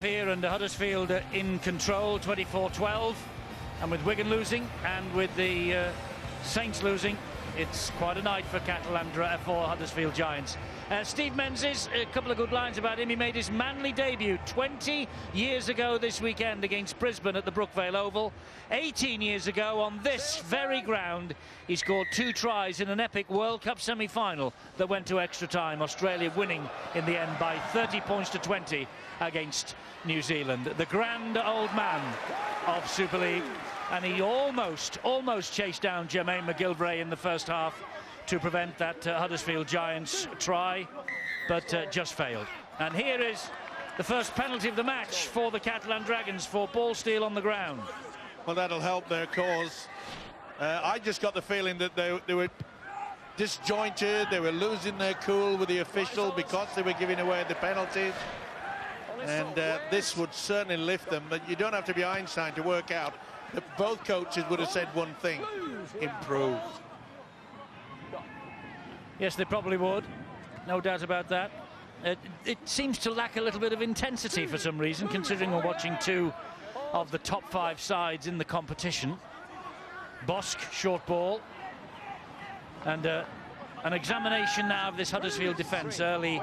Here and Huddersfield in control, 24-12, and with Wigan losing and with the Saints losing, it's quite a night for Catalan for Huddersfield Giants. Steve Menzies, a couple of good lines about him. He made his Manly debut 20 years ago this weekend against Brisbane at the Brookvale Oval. 18 years ago on this very ground, he scored 2 tries in an epic World Cup semi-final that went to extra time, Australia winning in the end by 30 points to 20 against New Zealand. The grand old man of Super League, and he almost chased down Jermaine McGillvray in the first half to prevent that Huddersfield Giants try, but just failed. And here is the first penalty of the match for the Catalan Dragons for ball steal on the ground. Well, that'll help their cause. I just got the feeling that they were disjointed, they were losing their cool with the official because they were giving away the penalties. And this would certainly lift them, but you don't have to be Einstein to work out that both coaches would have said one thing: improve. Yes, they probably would, no doubt about that. It seems to lack a little bit of intensity for some reason, considering we're watching 2 of the top 5 sides in the competition. Bosk, short ball, and an examination now of this Huddersfield defence early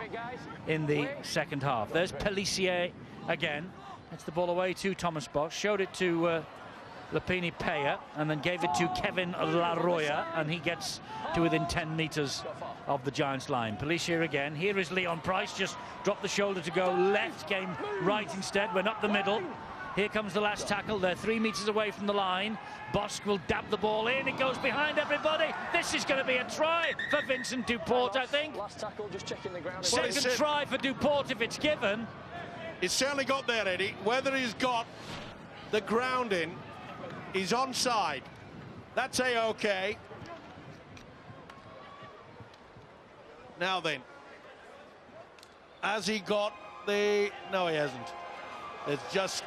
in the second half. There's Pellissier again. It's the ball away to Thomas Bosk, showed it to Lapini Peya, and then gave it to Kevin Laroya, and he gets to within 10 metres of the Giants line. Pellissier again. Here is Leon Price, just dropped the shoulder to go left, came right instead, went up the middle. Here comes the last tackle. They're 3 metres away from the line. Bosk will dab the ball in. It goes behind everybody. This is going to be a try for Vincent Duport, I think. Last tackle, just checking the ground. Second try for Duport if it's given. He's certainly got there, Eddie. Whether he's got the ground in, he's onside. That's A-OK. Now then, has he got the... No, he hasn't. There's just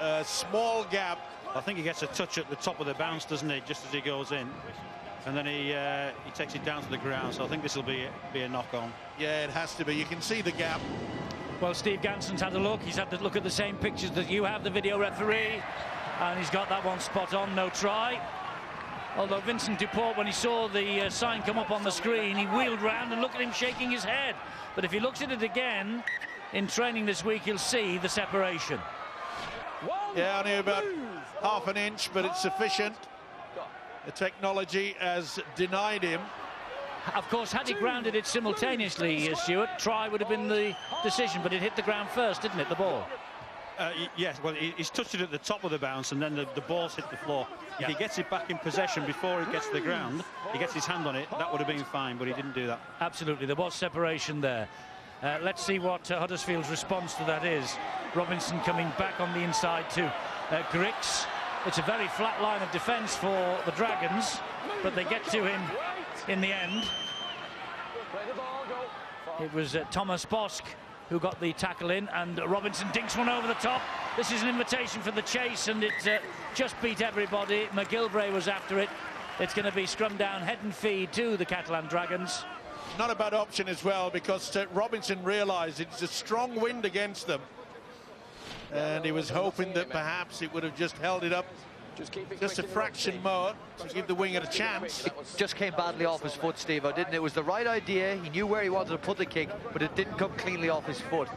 a small gap. I think he gets a touch at the top of the bounce, doesn't he, just as he goes in, and then he takes it down to the ground. So I think this will be a knock-on. Yeah, it has to be. You can see the gap. Well, Steve Ganson's had a look. He's had to look at the same pictures that you have, the video referee, and he's got that one spot on. No try. Although Vincent Duport, when he saw the sign come up on the screen, he wheeled round and looked at him shaking his head. But if he looks at it again in training this week, he'll see the separation. Yeah, only about half an inch, but it's sufficient. The technology has denied him. Of course, had he grounded it simultaneously, Stuart, try would have been the decision, but it hit the ground first, didn't it, the ball? Yes, well, he's touched it at the top of the bounce, and then the ball's hit the floor. If he gets it back in possession before it gets to the ground, he gets his hand on it, that would have been fine, but he didn't do that. Absolutely, there was separation there. Let's see what Huddersfield's response to that is. Robinson coming back on the inside to Grix. It's a very flat line of defence for the Dragons, but they get to him in the end. It was Thomas Bosk who got the tackle in, and Robinson dinks one over the top. This is an invitation for the chase, and it just beat everybody. McGillvray was after it. It's going to be scrum down, head and feed to the Catalan Dragons. Not a bad option as well, because Robinson realised it's a strong wind against them, and he was hoping that perhaps it would have just held it up just a fraction more to give the winger a chance. It just came badly off his foot, Steve, didn't it? It was the right idea. He knew where he wanted to put the kick, but it didn't come cleanly off his foot.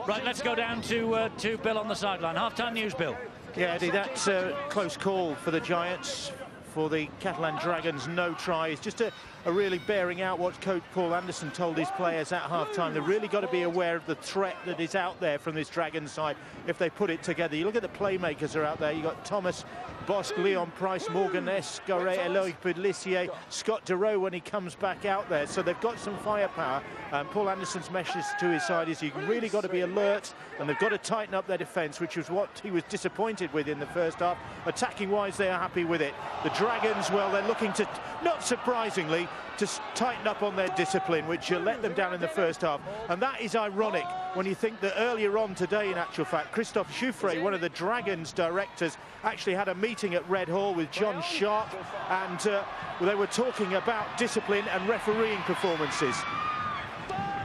Right, let's go down to Bill on the sideline. Half-time news, Bill. Yeah, Eddie, that's a close call for the Giants. For the Catalan Dragons, no try. It's just a really bearing out what coach Paul Anderson told his players at half-time. They've really got to be aware of the threat that is out there from this Dragons side if they put it together. You look at the playmakers are out there. You've got Thomas Bosk, Leon Price, Morgan Escare, Eloy Pellissier, Scott Deroe when he comes back out there. So they've got some firepower. Paul Anderson's message to his side is you've really got to be alert, and they've got to tighten up their defence, which was what he was disappointed with in the first half. Attacking-wise, they are happy with it. The Dragons, well, they're looking to, not surprisingly, to tighten up on their discipline, which let them down in the first half. And that is ironic when you think that earlier on today, in actual fact, Christophe Jouffre, one of the Dragons directors, actually had a meeting at Red Hall with John Sharp, and they were talking about discipline and refereeing performances.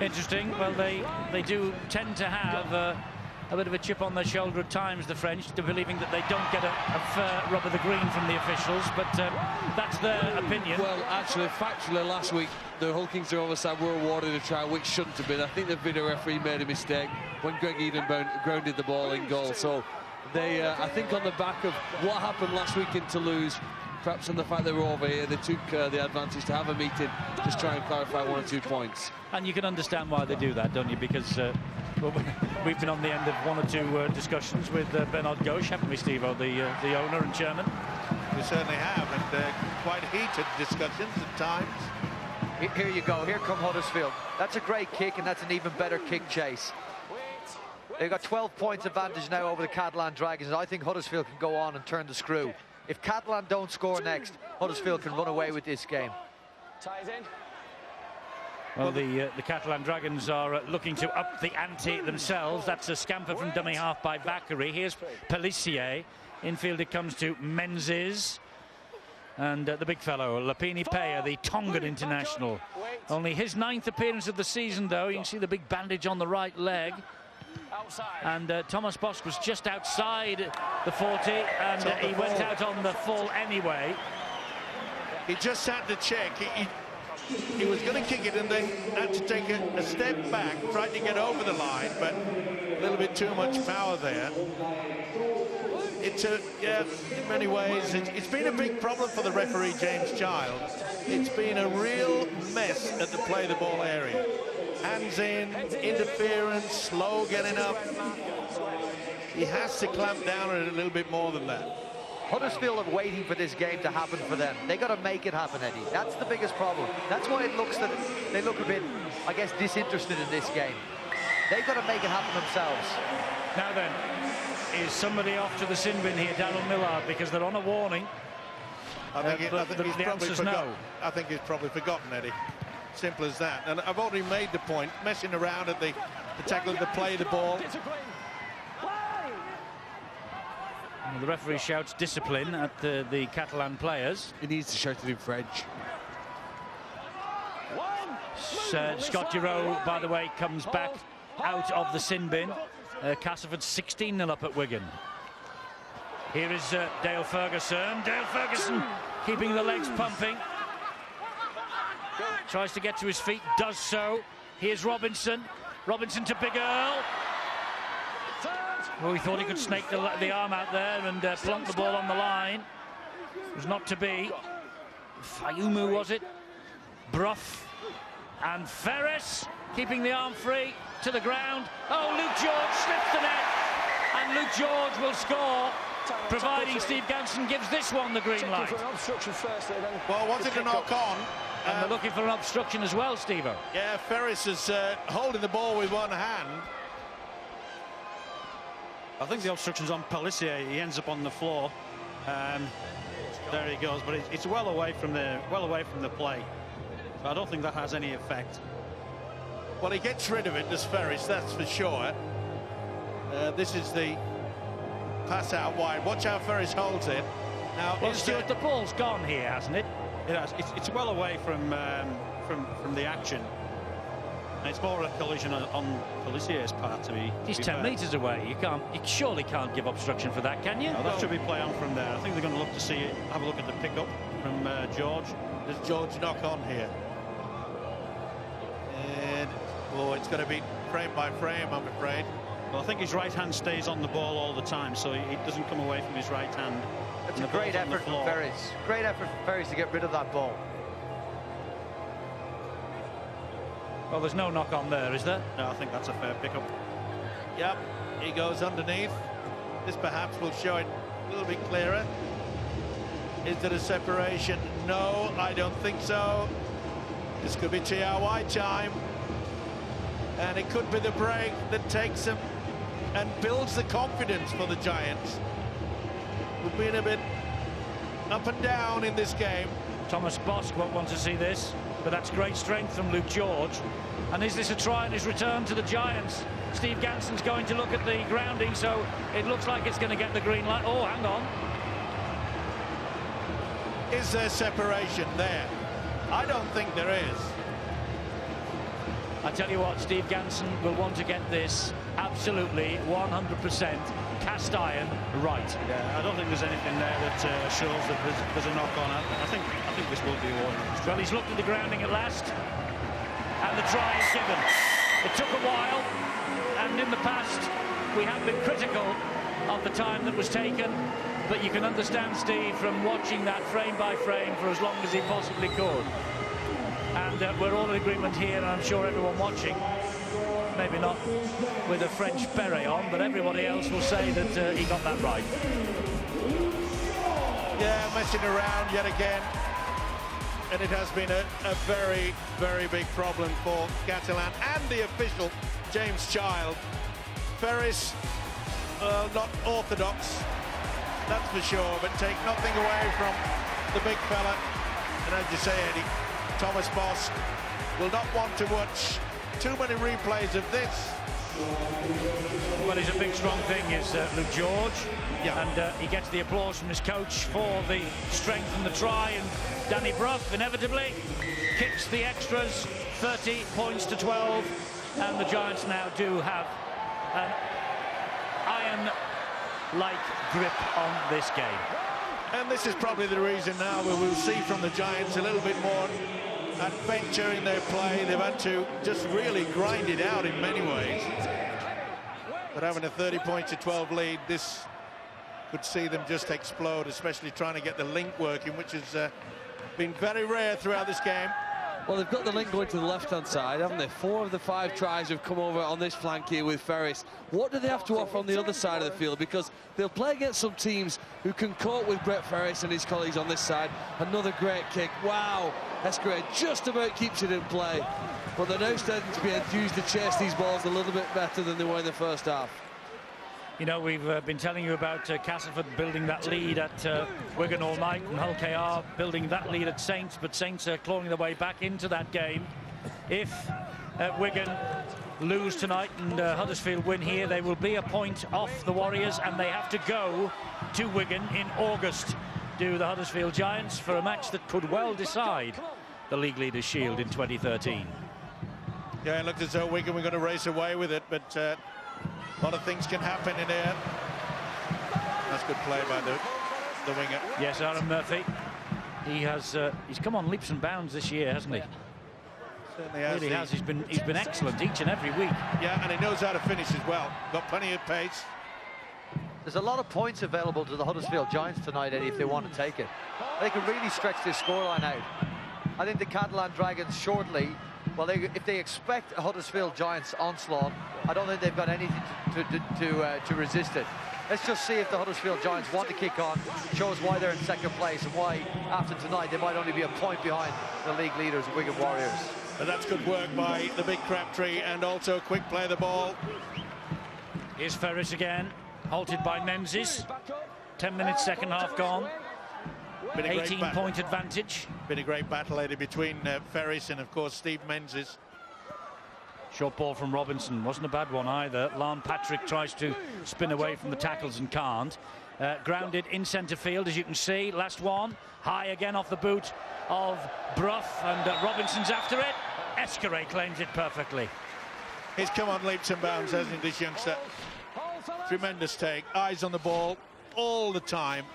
Interesting. Well, they do tend to have a bit of a chip on their shoulder at times, the French, to believing that they don't get a fair rub of the green from the officials, but that's their opinion. Well, actually, factually, last week, the Hull Kings on the other side were awarded a try, which shouldn't have been. I think the video referee made a mistake when Greg Eden grounded the ball in goal. So they, I think on the back of what happened last week in Toulouse, perhaps on the fact they were over here, they took the advantage to have a meeting, just try and clarify 1 or 2 points. And you can understand why they do that, don't you? Because we've been on the end of 1 or 2 discussions with Bernard Gauche, haven't we, Steve-O, the owner and chairman? We certainly have, and quite heated discussions at times. Here you go. Here come Huddersfield. That's a great kick, and that's an even better kick chase. They've got 12 points advantage now over the Catalan Dragons, and I think Huddersfield can go on and turn the screw. If Catalan don't score next, Huddersfield can run away with this game. Well, the Catalan Dragons are looking to up the ante themselves. That's a scamper from dummy half by Bakary. Here's Pellissier. Infield it comes to Menzies. And the big fellow, Lapini Peya, the Tongan international. Only his 9th appearance of the season, though. You can see the big bandage on the right leg. And Thomas Bosk was just outside the 40, and he went out on the full anyway. He just had to check. He was going to kick it and then had to take a step back, tried to get over the line, but a little bit too much power there. It's yeah, in many ways, it's been a big problem for the referee, James Child. It's been a real mess at the play the ball area. Hands in, interference, slow getting up. He has to clamp down on it a little bit more than that. Huddersfield are waiting for this game to happen for them. They got to make it happen, Eddie. That's the biggest problem. That's why it looks that they look a bit, I guess, disinterested in this game. They've got to make it happen themselves. Now then, is somebody off to the sin bin here, Darryl Millard, because they're on a warning? I think he's probably forgotten. No. I think he's probably forgotten, Eddie. Simple as that. And I've already made the point, messing around at the tackle, the play the ball. Well, the referee shouts discipline at the Catalan players. He needs to shout it in French. Scott Giroud, by the way, comes back out of the sin bin. Castleford 16-0 up at Wigan. Here is Dale Ferguson. Dale Ferguson keeping the legs pumping. Tries to get to his feet, does so. Here's Robinson. Robinson to Big Earl. Oh, he thought he could snake the arm out there and plunk the ball on the line. It was not to be. Fayumu, was it? Brough. And Ferris keeping the arm free to the ground. Oh, Luke George slips the net. And Luke George will score, providing Steve Ganson gives this one the green light. Well, was it a knock-on? And they're looking for an obstruction as well, Steve-O. Yeah, Ferris is holding the ball with one hand. I think the obstruction's on Pellissier. He ends up on the floor. There he goes, but it's well away from the play. So I don't think that has any effect. Well, he gets rid of it, does Ferris, that's for sure. This is the pass out wide. Watch how Ferris holds it. Now, well, Stuart, the ball's gone here, hasn't it? It has. It's well away from the action. And it's more a collision on Pelissier's part to me. He's 10 metres away. You surely can't give obstruction for that, can you? No, that should be play on from there. I think they're going to look to see it, have a look at the pickup from George. Does George knock on here? And oh, it's going to be frame by frame, I'm afraid. Well, I think his right hand stays on the ball all the time, so he doesn't come away from his right hand. That's a great effort from Ferris. Great effort from Ferris to get rid of that ball. Well, there's no knock on there, is there? No, I think that's a fair pickup. Yep, he goes underneath. This perhaps will show it a little bit clearer. Is there a separation? No, I don't think so. This could be TRY time. And it could be the break that takes them and builds the confidence for the Giants. We've been a bit up and down in this game. Thomas Bosk won't want to see this, but that's great strength from Luke George. And is this a try on his return to the Giants? Steve Ganson's going to look at the grounding, so it looks like it's going to get the green light. Oh, hang on. Is there separation there? I don't think there is. I tell you what, Steve Ganson will want to get this absolutely 100% cast iron right. Yeah, I don't think there's anything there that shows that there's a knock-on. I think this will be awarded. Well, he's looked at the grounding at last, and the try is given. It took a while, and in the past we have been critical of the time that was taken, but you can understand Steve from watching that frame by frame for as long as he possibly could. And we're all in agreement here, and I'm sure everyone watching, maybe not with a French beret on, but everybody else will say that he got that right. Yeah, messing around yet again. And it has been a very, very big problem for Catalan and the official, James Child. Ferris, not orthodox, that's for sure, but take nothing away from the big fella. And as you say, Eddie, Thomas Bosk will not want to watch too many replays of this. Well, he's a big, strong thing, is Luke George. Yeah. And he gets the applause from his coach for the strength and the try. And Danny Brough, inevitably, kicks the extras, 30 points to 12. And the Giants now do have an iron-like grip on this game. And this is probably the reason now where we'll see from the Giants a little bit more adventure in their play. They've had to just really grind it out in many ways. But having a 30 points to 12 lead, this could see them just explode, especially trying to get the link working, which has been very rare throughout this game. Well, they've got the link going to the left-hand side, haven't they? 4 of the 5 tries have come over on this flank here with Ferris. What do they have to offer on the other side of the field? Because they'll play against some teams who can cope with Brett Ferris and his colleagues on this side. Another great kick. Wow, Esquire just about keeps it in play. But they're now starting to be enthused to chase these balls a little bit better than they were in the first half. You know, we've been telling you about Castleford building that lead at Wigan all night, and Hull KR building that lead at Saints, but Saints are clawing their way back into that game. If Wigan lose tonight and Huddersfield win here, they will be a point off the Warriors, and they have to go to Wigan in August, do the Huddersfield Giants, for a match that could well decide the League Leaders' Shield in 2013. Yeah, it looked as though Wigan were going to race away with it, but a lot of things can happen in here. That's good play by the winger. Yes, Aaron Murphy. He's come on leaps and bounds this year, hasn't he? Certainly has. Really has. He's been excellent each and every week. Yeah, and he knows how to finish as well. Got plenty of pace. There's a lot of points available to the Huddersfield Giants tonight, Eddie, if they want to take it. They can really stretch this scoreline out. I think the Catalan Dragons shortly, well, if they expect a Huddersfield Giants onslaught, I don't think they've got anything to resist it. Let's just see if the Huddersfield Giants want to kick on, shows why they're in second place and why, after tonight, they might only be a point behind the league leaders, Wigan Warriors. But that's good work by the big Crabtree, and also quick play of the ball. Here's Ferris again, halted by Menzies. 10 minutes, second half gone. 18-point advantage. Been a great battle, Eddie, between Ferris and, of course, Steve Menzies. Short ball from Robinson, wasn't a bad one either. Lon Patrick tries to spin away from the tackles and can't. Grounded in centre field, as you can see. Last one, high again off the boot of Brough, and Robinson's after it. Esquire claims it perfectly. He's come on leaps and bounds, hasn't he, this youngster? Tremendous take, eyes on the ball all the time.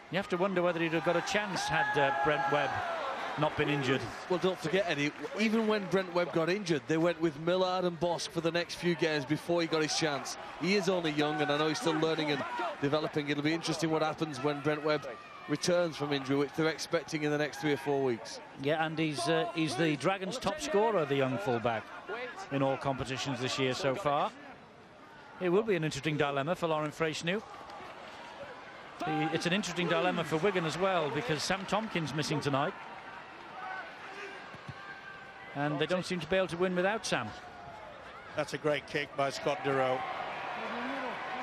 You have to wonder whether he'd have got a chance had Brent Webb not been injured. Well, don't forget, Eddie, even when Brent Webb got injured, they went with Millard and Bosk for the next few games before he got his chance. He is only young, and I know he's still learning and developing. It'll be interesting what happens when Brent Webb returns from injury, which they're expecting in the next 3 or 4 weeks. Yeah, and he's the Dragons' top scorer, the young fullback, in all competitions this year so far. It will be an interesting dilemma for Lauren Freyschnu. It's an interesting dilemma for Wigan as well, because Sam Tompkins missing tonight. And they don't seem to be able to win without Sam. That's a great kick by Scott Duro.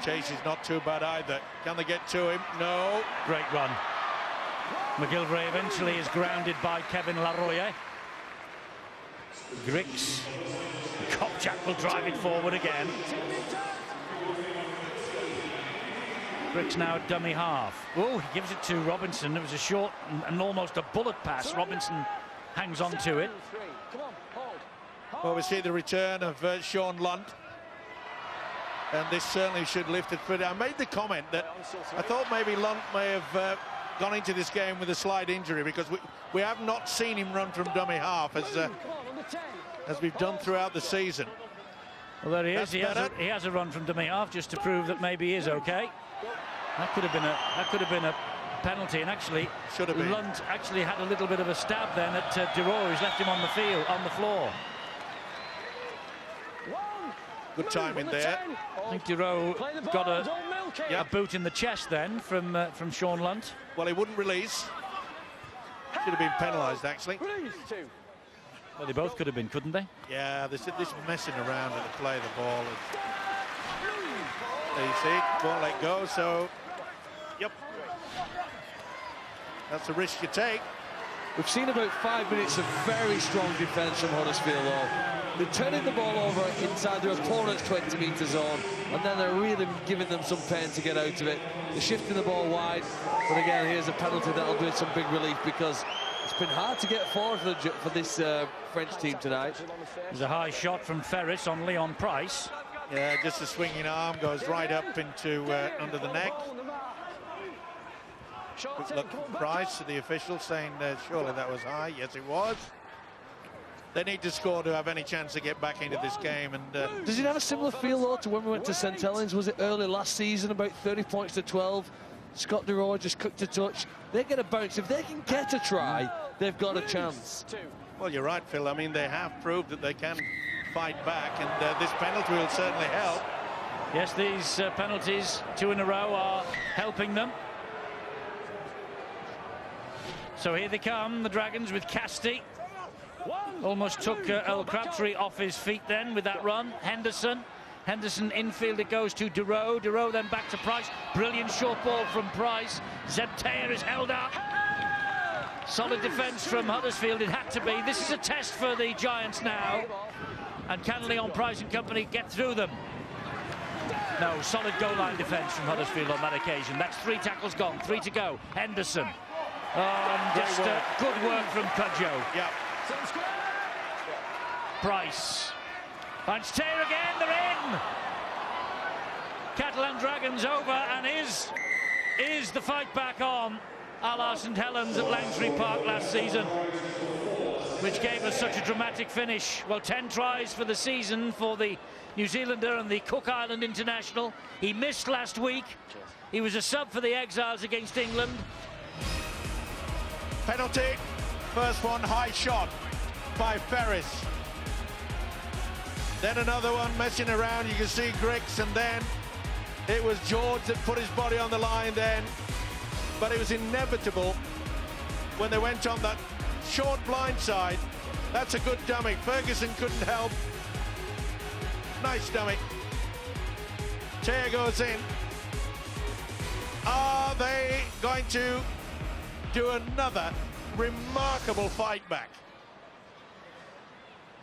Chase is not too bad either. Can they get to him? No. Great run. McGilvray eventually is grounded by Kevin Laroye. Griggs. Kopchak will drive it forward again. Griggs now at dummy half. Oh, he gives it to Robinson. It was a short and almost a bullet pass. Robinson hangs on to it. Well, we see the return of Sean Lunt. And this certainly should lift it further. I made the comment that I thought maybe Lunt may have gone into this game with a slight injury, because we have not seen him run from dummy half as we've done throughout the season. Well, there he is. He has a run from dummy half just to prove that maybe he is okay. That could have been a penalty, and actually Lunt actually had a little bit of a stab then at Duro, who's left him on the floor. Good timing there. I think Duro got a boot in the chest then from Sean Lunt. Well, he wouldn't release. Should have been penalised, actually. Well, they both could have been, couldn't they? Yeah, this messing around with the play of the ball. There you see it, won't let go, so, yep. That's a risk you take. We've seen about 5 minutes of very strong defence from Huddersfield, though. They're turning the ball over inside their opponent's 20-metre zone, and then they're really giving them some pain to get out of it. They're shifting the ball wide, but again, here's a penalty that'll do some big relief, because it's been hard to get forward for this French team tonight. There's a high shot from Ferris on Leon Price. Yeah, just a swinging arm, goes right up into under the neck. Good look from Price to the official, saying surely that was high. Yes, it was. They need to score to have any chance to get back into this game. And does it have a similar feel, though, to when we went to St Helens? Was it early last season, about 30 points to 12? Scott Duro just cooked a touch. They get a bounce. If they can get a try, they've got a chance. Well, you're right, Phil. I mean, they have proved that they can fight back, and this penalty will certainly help. Yes, these penalties, 2 in a row, are helping them. So here they come, the Dragons, with Casti. Almost took El Crabtree off his feet then with that run. Henderson infield, it goes to Duro. Duro then back to Price. Brilliant short ball from Price. Zebtair is held up. Solid defence from Huddersfield, it had to be. This is a test for the Giants now. And can Leon Price and company get through them? No, solid goal line defence from Huddersfield on that occasion. That's 3 tackles gone, 3 to go. Henderson. And just good work from Cudjoe. Yeah. Price. And Steer again, they're in! Catalan Dragons over, and is the fight back on a la St Helens at Langtry Park last season, which gave us such a dramatic finish. Well, 10 tries for the season for the New Zealander and the Cook Island international. He missed last week. He was a sub for the Exiles against England. Penalty. First one, high shot by Ferris. Then another one messing around. You can see Griggs, and then it was George that put his body on the line then. But it was inevitable when they went on that short blind side. That's a good dummy. Ferguson couldn't help. Nice dummy. Tear goes in. Are they going to do another remarkable fight back?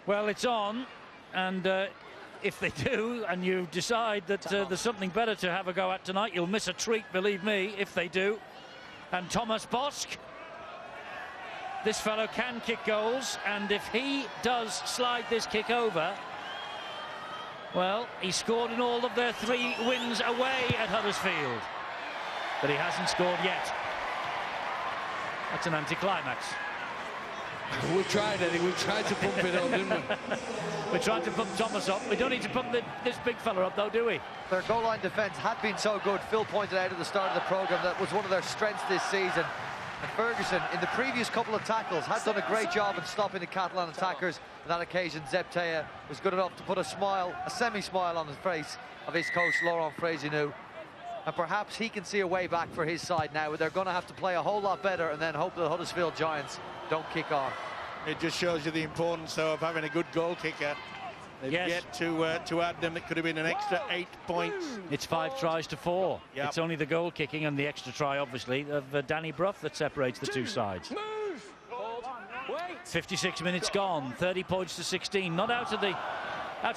Well, it's on, and if they do, and you decide that there's something better to have a go at tonight, you'll miss a treat, believe me, if they do. And Thomas Bosk, this fellow can kick goals, and if he does slide this kick over, well, he scored in all of their 3 wins away at Huddersfield, but he hasn't scored yet. That's an anticlimax. We tried, Eddie. We tried to pump it up, didn't we? We tried to pump Thomas up. We don't need to pump this big fella up, though, do we? Their goal line defence had been so good. Phil pointed out at the start of the programme that was one of their strengths this season. And Ferguson, in the previous couple of tackles, had done a great job in stopping the Catalan attackers. On that occasion, Zebtair was good enough to put a smile, a semi-smile on the face of his coach, Laurent Fresineau. And perhaps he can see a way back for his side now, but they're going to have to play a whole lot better and then hope that the Huddersfield Giants don't kick on. It just shows you the importance, though, of having a good goal kicker. They've yet to add them. It could have been an extra 8 points. It's 5 tries to 4. Yep. It's only the goal kicking and the extra try, obviously, of Danny Brough that separates the 2 sides. 56 minutes gone, 30 points to 16. Not out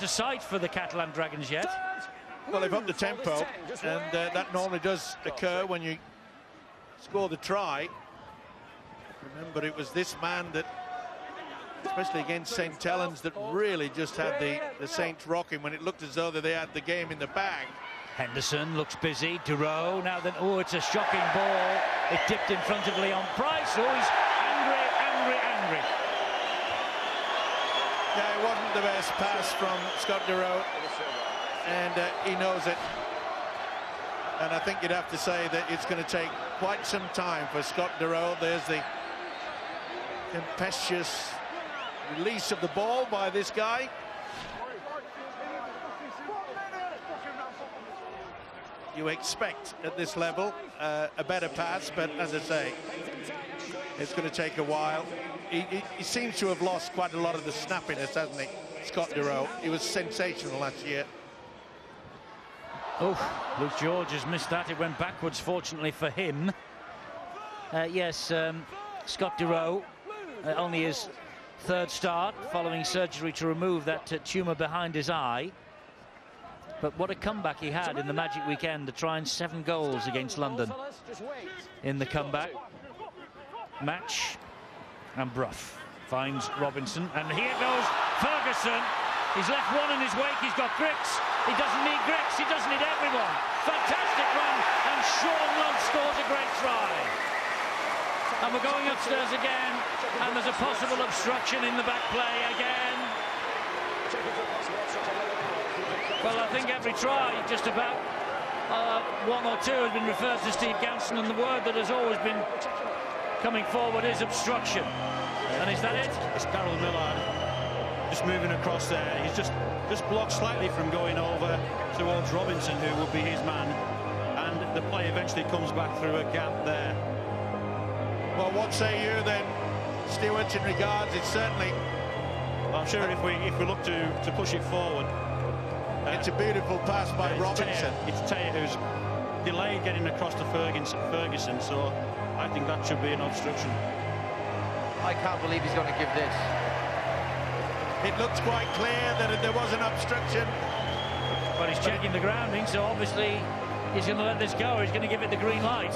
of sight for the Catalan Dragons yet. Well, they've upped the tempo, and that normally does occur when you score the try. Remember, it was this man that especially against St. Helens, that really just had the Saints rocking when it looked as though they had the game in the bag. Henderson looks busy. Duro now then. Oh, it's a shocking ball. It dipped in front of Leon Price. Oh, he's angry. Yeah, it wasn't the best pass from Scott Duro, and he knows it. And I think you'd have to say that it's going to take quite some time for Scott Duro. There's the impetuous release of the ball by this guy. You expect at this level a better pass, but as I say, it's going to take a while. He seems to have lost quite a lot of the snappiness, hasn't he, Scott Duro? He was sensational last year. Oh, Luke George has missed that. It went backwards, fortunately for him. Yes, Scott Duro, only his third start following surgery to remove that tumour behind his eye. But what a comeback he had in the Magic weekend to try and 7 goals against London in the comeback match. And Brough finds Robinson, and here goes Ferguson. He's left one in his wake. He's got Griggs. He doesn't need Griggs. He doesn't need everyone. Fantastic run, and Sean Lunt scores a great try. And we're going upstairs again, and there's a possible obstruction in the back play again. Well, I think every try, just about one or two, has been referred to Steve Ganson, and the word that has always been coming forward is obstruction. And is that it? It's Daryl Millard just moving across there. He's just blocked slightly from going over towards Robinson, who would be his man, and the play eventually comes back through a gap there. Well, what say you then, Stuart, in regards? It's certainly... Well, I'm sure if we look to push it forward, it's a beautiful pass by Robinson. It's Taylor who's delayed getting across to Ferguson, so I think that should be an obstruction. I can't believe he's going to give this. It looks quite clear that there was an obstruction. Well, he's checking the grounding, so obviously he's going to let this go. He's going to give it the green light.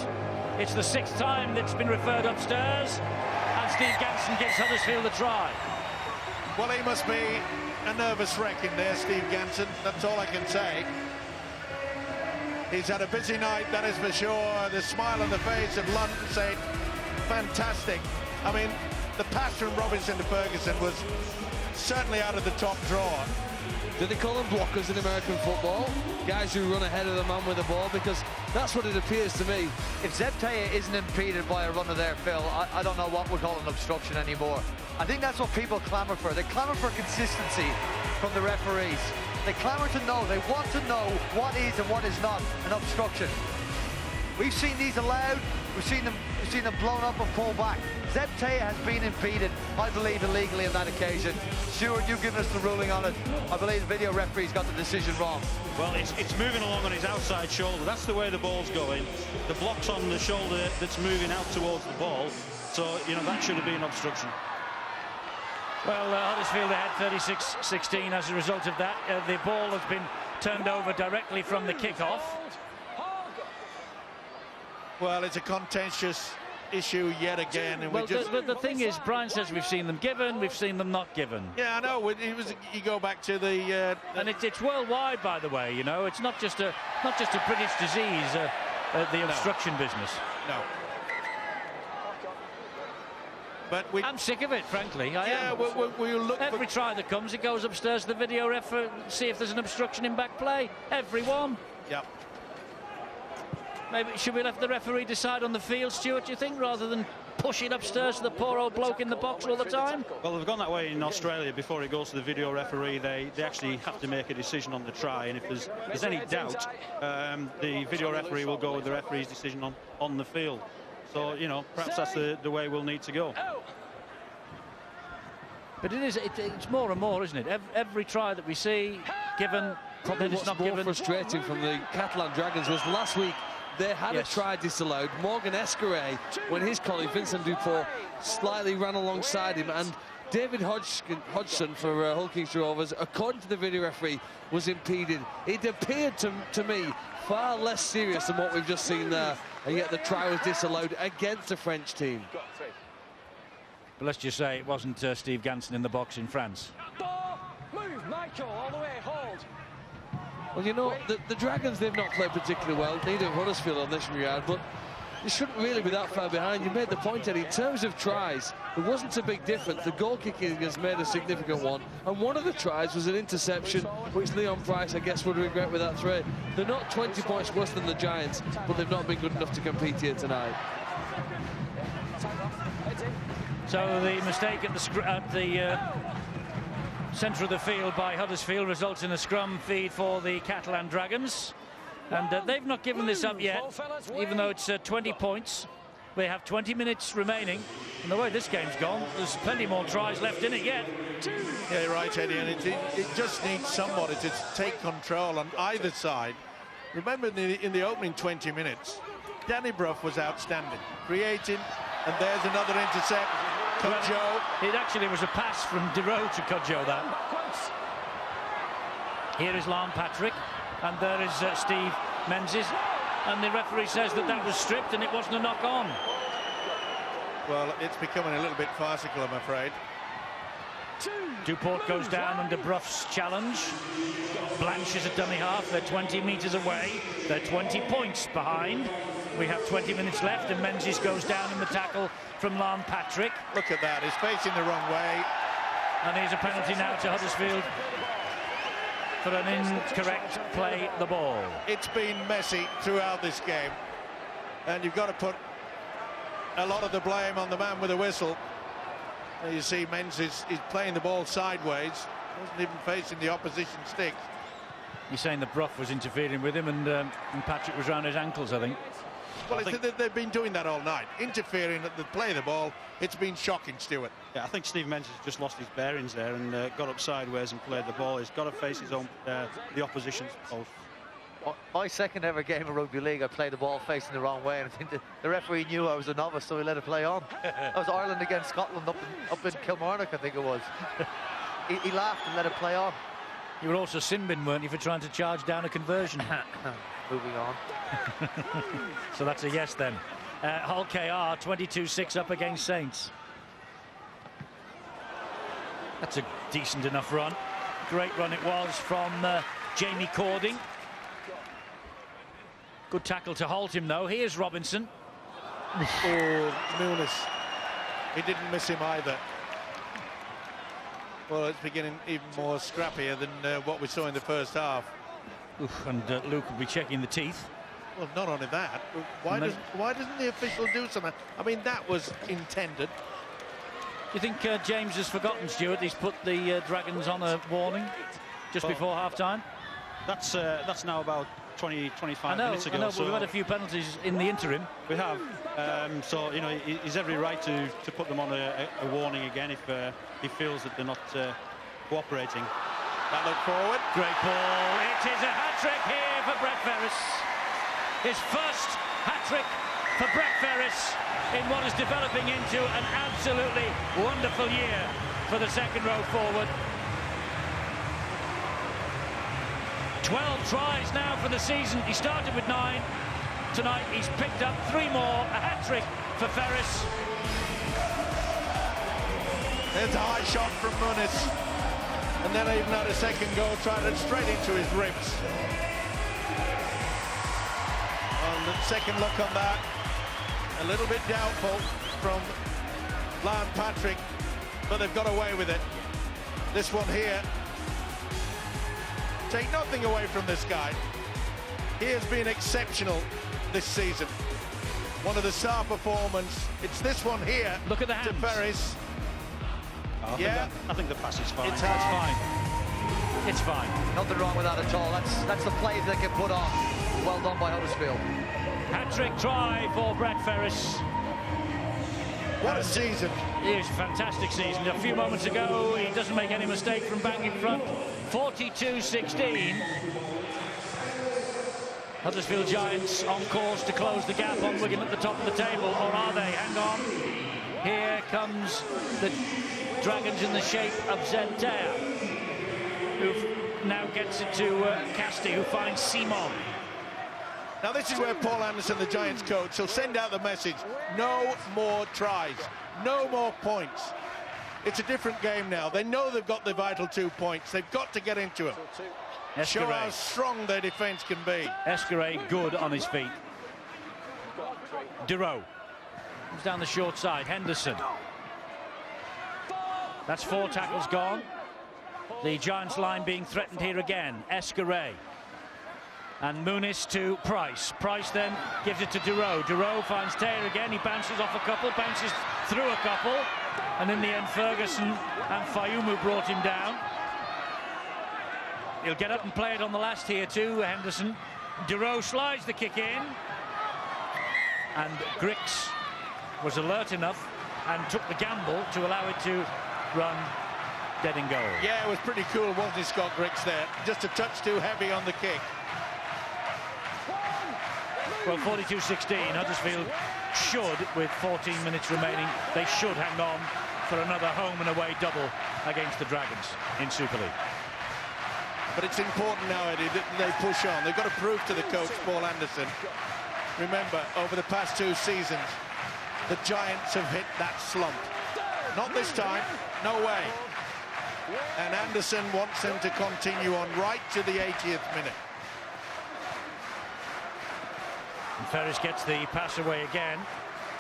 It's the 6th time that's been referred upstairs, and Steve Ganson gives Huddersfield a try. Well, he must be a nervous wreck in there, Steve Ganson. That's all I can say. He's had a busy night, that is for sure. The smile on the face of Lunt saying, fantastic. I mean, the pass from Robinson to Ferguson was certainly out of the top drawer. Do they call them blockers in American football? Guys who run ahead of the man with the ball, because that's what it appears to me. If Zebtaya isn't impeded by a runner there, Phil, I don't know what we call an obstruction anymore. I think that's what people clamour for. They clamour for consistency from the referees. They clamour to know, they want to know what is and what is not an obstruction. We've seen these allowed, we've seen them blown up and pulled back. Zebtaya has been impeded, I believe, illegally on that occasion. Stuart, you've given us the ruling on it. I believe the video referee's got the decision wrong. Well, it's moving along on his outside shoulder. That's the way the ball's going. The block's on the shoulder that's moving out towards the ball. So, you know, that should have been obstruction. Well, Huddersfield had 36-16 as a result of that. The ball has been turned over directly from the kick-off. Well, it's a contentious issue yet again. And well, the thing is, Brian says we've seen them given, we've seen them not given. Yeah, I know. You go back to the and it's worldwide, by the way. You know, it's not just a British disease, the obstruction business. No. But I'm sick of it, frankly. I am. We'll look every try that comes, it goes upstairs to the video ref to see if there's an obstruction in back play. Every one. Yep. Maybe should we let the referee decide on the field, Stuart, do you think, rather than push it upstairs to the poor old bloke in the box all the time? Well, they've gone that way in Australia. Before it goes to the video referee, they actually have to make a decision on the try, and if there's any doubt, the video referee will go with the referee's decision on the field. So, you know, perhaps that's the way we'll need to go. But it's more and more, isn't it? Every try that we see given, probably what's not more given. Frustrating from the Catalan Dragons was last week they had a try disallowed. Morgan Escaré, when his colleague Vincent Dupont slightly ran alongside him, and David Hodgson for Hull Kingston Rovers, according to the video referee, was impeded. It appeared to me far less serious than what we've just seen there, and yet the try was disallowed against the French team. But let's just say it wasn't Steve Ganson in the box in France. Move, Michael, all the way, hold. Well, you know, the Dragons, they've not played particularly well, neither have Huddersfield on this regard, but you shouldn't really be that far behind. You made the point, Eddie, in terms of tries, it wasn't a big difference. The goal kicking has made a significant one, and one of the tries was an interception, which Leon Price, I guess, would regret with that threat. They're not 20 points worse than the Giants, but they've not been good enough to compete here tonight. So the mistake at the centre of the field by Huddersfield results in a scrum feed for the Catalan Dragons. And they've not given this up yet, even though it's 20 points. They have 20 minutes remaining. And the way this game's gone, there's plenty more tries left in it yet. Yeah, you're right, Eddie, and it just needs somebody to take control on either side. Remember, in the opening 20 minutes, Danny Brough was outstanding, creating, and there's another intercept. Cudjoe. It actually was a pass from Dero to Cudjoe, that. Here is Lon Patrick, and there is Steve Menzies, and the referee says that was stripped and it wasn't a knock on. Well, it's becoming a little bit farcical, I'm afraid. Duport goes down under Brough's challenge. Blanche is a dummy half. They're 20 metres away. They're 20 points behind. We have 20 minutes left, and Menzies goes down in the tackle from Lon Patrick. Look at that, he's facing the wrong way. And here's a penalty now to Huddersfield for an incorrect play the ball. It's been messy throughout this game, and you've got to put a lot of the blame on the man with the whistle. You see Menzies is playing the ball sideways, wasn't even facing the opposition stick. You're saying that Brough was interfering with him, and Patrick was round his ankles, I think. Well, they've been doing that all night, interfering at the play of the ball. It's been shocking, Stuart. Yeah, I think Steve Menzies just lost his bearings there and got up sideways and played the ball. He's got to face his own, the opposition's post. My second ever game of rugby league, I played the ball facing the wrong way, and I think the referee knew I was a novice, so he let it play on. That was Ireland against Scotland up in Kilmarnock, I think it was. He laughed and let it play on. You were also sin bin, weren't you, for trying to charge down a conversion? Moving on. So that's a yes then. Hull KR 22-6 up against Saints. That's a decent enough run. Great run it was from Jamie Cording. Good tackle to halt him, though. Here's Robinson. Oh, Nunes. He didn't miss him either. Well, it's beginning even more scrappier than what we saw in the first half. Oof, and Luke will be checking the teeth. Well, not only that, why doesn't the official do something? I mean, that was intended. Do you think James has forgotten, Stuart? He's put the Dragons on a warning just before half-time? That's now about 20-25 minutes ago. I know, but we've had a few penalties in the interim. We have. So, you know, he's every right to put them on a warning again if he feels that they're not cooperating. That look forward. Great ball. It is a hat-trick here for Brett Ferris. His first hat-trick for Brett Ferris in what is developing into an absolutely wonderful year for the second row forward. 12 tries now for the season. He started with 9. Tonight he's picked up 3 more. A hat-trick for Ferris. There's a high shot from Muniz. And then even had a second goal, tried it straight into his ribs. On the second look on that, a little bit doubtful from Lon Patrick, but they've got away with it. This one here, take nothing away from this guy. He has been exceptional this season. One of the star performers. It's this one here. Look at the hands. To Ferris. I think the pass is fine. It's fine. It's fine. Nothing wrong with that at all. That's the play they can put on. Well done by Huddersfield. Hat-trick try for Brett Ferris. What a season. It is a fantastic season. A few moments ago, he doesn't make any mistake from back in front. 42-16. Huddersfield Giants on course to close the gap on Wigan at the top of the table. Or are they? Hang on. Here comes the Dragons in the shape of Zentea, who now gets it to Casti, who finds Simon. Now, this is where Paul Anderson, the Giants coach, will send out the message: no more tries, no more points. It's a different game now. They know they've got the vital 2 points. They've got to get into them. Show how strong their defence can be. Escaré good on his feet. Durow comes down the short side. Henderson. That's 4 tackles gone. The Giants line being threatened here again. Escaré. And Muniz to Price. Price then gives it to Durow. Durow finds Taylor again. He bounces off a couple, bounces through a couple. And in the end, Ferguson and Fayumu brought him down. He'll get up and play it on the last here too, Henderson. Durow slides the kick in. And Grix was alert enough and took the gamble to allow it to run dead in goal. Yeah, it was pretty cool, wasn't it, Scott Grix there? Just a touch too heavy on the kick. Well, 42-16, Huddersfield should, with 14 minutes remaining, they should hang on for another home and away double against the Dragons in Super League. But it's important now, Eddie, that they push on. They've got to prove to the coach, Paul Anderson. Remember, over the past 2 seasons, the Giants have hit that slump. Not this time, no way. And Anderson wants them to continue on right to the 80th minute. And Ferris gets the pass away again.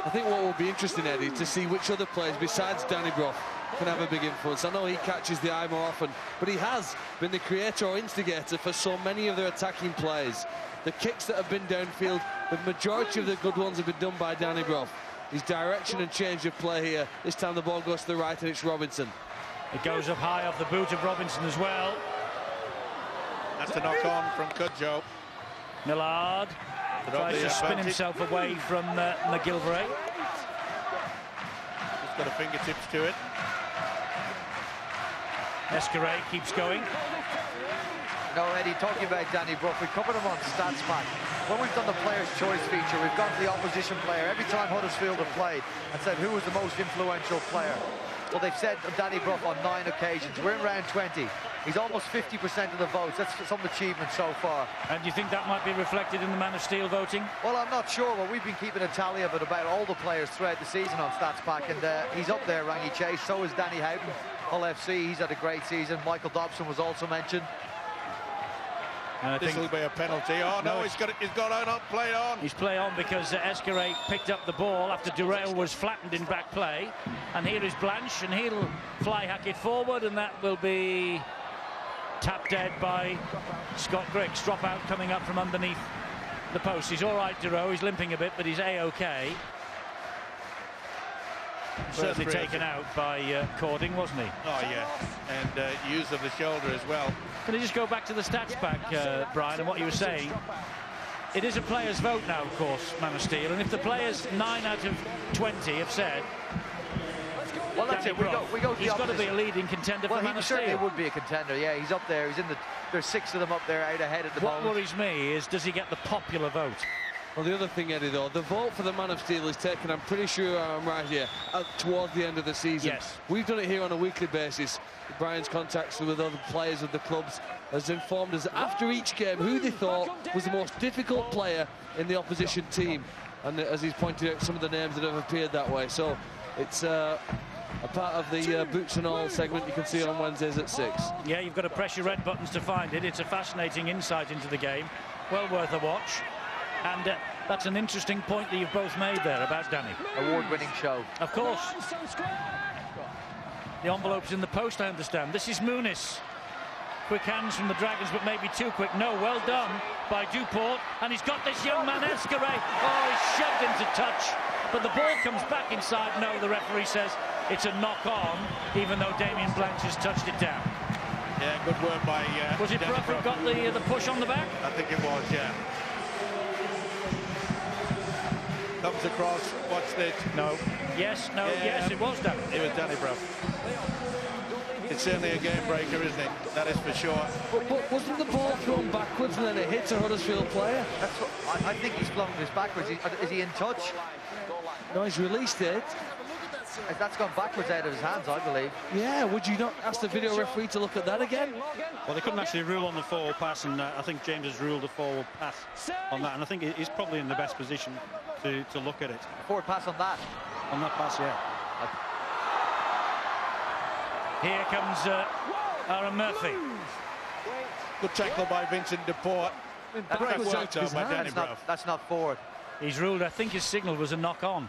I think what will be interesting, Eddie, is to see which other players besides Danny Brough can have a big influence. I know he catches the eye more often, but he has been the creator or instigator for so many of their attacking plays. The kicks that have been downfield, the majority of the good ones have been done by Danny Brough. His direction and change of play here. This time the ball goes to the right and it's Robinson. It goes up high off the boot of Robinson as well. That's a knock on from Cudjoe. Millard tries to spin himself away from McGilvray. He's got a fingertips to it. Escaré keeps going. No, Eddie, talking about Danny Brough, we covered him on Stats Pack. When we've done the player's choice feature, we've gone to the opposition player every time Huddersfield have played and said who was the most influential player. Well, they've said Danny Brough on 9 occasions. We're in round 20. He's almost 50% of the votes. That's some achievement so far. And do you think that might be reflected in the Man of Steel voting? Well, I'm not sure. Well, we've been keeping a tally of it about all the players throughout the season on Stats Pack, and he's up there, Rangy Chase. So is Danny Houghton, Hull FC. He's had a great season. Michael Dobson was also mentioned. This will be a penalty. Oh no, he's got on play on. He's play on because Escaré picked up the ball after Durrell was flattened in back play, and here is Blanche, and he'll fly hack it forward, and that will be tapped dead by Scott Grix. Drop out coming up from underneath the post. He's all right, Durrell. He's limping a bit, but he's a-okay. Certainly taken out by Cording, wasn't he? Oh yeah, and use of the shoulder as well. Can I just go back to the stats back, Brian, and what you were saying? It is a player's vote now, of course, Man of Steel, and if the players 9 out of 20 have said, well, that's it. We go. He's got to be a leading contender for Man of Steel. Well, he certainly would be a contender. Yeah, he's up there. He's in the. There's 6 of them up there out ahead at the moment. What worries me is, does he get the popular vote? Well, the other thing, Eddie, though, the vote for the Man of Steel is taken, I'm pretty sure I'm right here, towards the end of the season. Yes. We've done it here on a weekly basis. Brian's contacts with other players of the clubs has informed us after each game who they thought was the most difficult player in the opposition team. And as he's pointed out, some of the names that have appeared that way. So it's a part of the Boots and All segment you can see on Wednesdays at 6. Yeah, you've got to press your red buttons to find it. It's a fascinating insight into the game. Well worth a watch. And that's an interesting point that you've both made there about Danny. Award-winning show. Of course. The envelope's in the post, I understand. This is Muniz. Quick hands from the Dragons, but maybe too quick. No, well done by Duport. And he's got this young man, Escaré. Oh, he's shoved into touch. But the ball comes back inside. No, the referee says it's a knock-on, even though Damien Blanche has touched it down. Yeah, good work by... was it Brough who got the push on the back? I think it was, yeah. Comes across, what's this? No. Yes, no, yeah. Yes, it was Danny. It was Danny Brough. It's certainly a game breaker, isn't it? That is for sure. But wasn't the ball thrown backwards and then it hits a Huddersfield player? That's what, I think he's flung this backwards. Is he in touch? No, he's released it. That's gone backwards out of his hands, I believe. Yeah, would you not ask the video referee to look at that again? Well, they couldn't actually rule on the forward pass, and I think James has ruled a forward pass on that, and I think he's probably in the best position to look at it. Forward pass on that. On that pass, yeah. Here comes Aaron Murphy. Good tackle by Vincent Deport. Great work done by Danny Brough. That's not forward. He's ruled, I think his signal was a knock-on.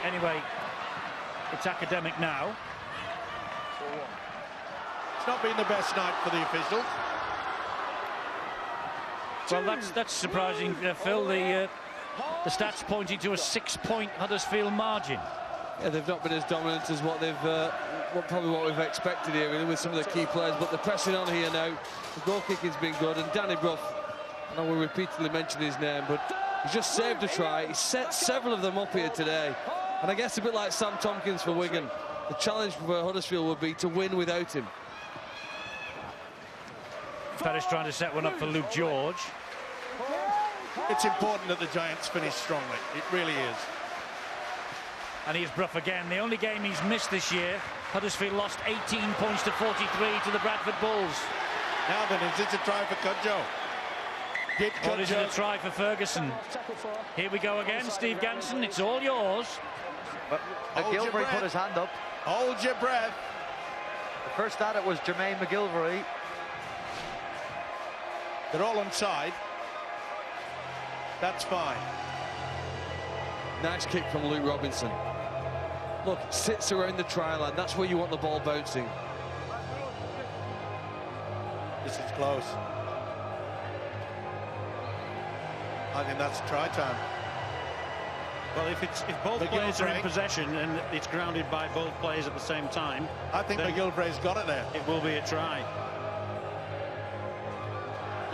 Anyway, it's academic now. It's not been the best night for the officials. Well, that's surprising, Phil. The stats pointing to a 6-point Huddersfield margin. Yeah, they've not been as dominant as what they've probably what we've expected here, really, with some of the key players. But the pressing on here now, the goal kicking's been good, and Danny Brough, I know we repeatedly mention his name, but he's just saved a try. He's set several of them up here today, and I guess a bit like Sam Tompkins for Wigan, the challenge for Huddersfield would be to win without him. Pettis trying to set one up for Luke George. It's important that the Giants finish strongly. It really is. And here's Brough again. The only game he's missed this year, Huddersfield lost 18 points to 43 to the Bradford Bulls. Now then, is this a try for Cudjoe? Or is it a try for Ferguson? Here we go again, Steve Ganson, it's all yours. McGilvery put his hand up. Hold your breath. The first at it was Jermaine McGilvery. They're all onside. That's fine. Nice kick from Luke Robinson. Look, sits around the try line. That's where you want the ball bouncing. This is close. I think that's try time. Well, if both players are in possession and it's grounded by both players at the same time, I think McGilvery's got it there. It will be a try.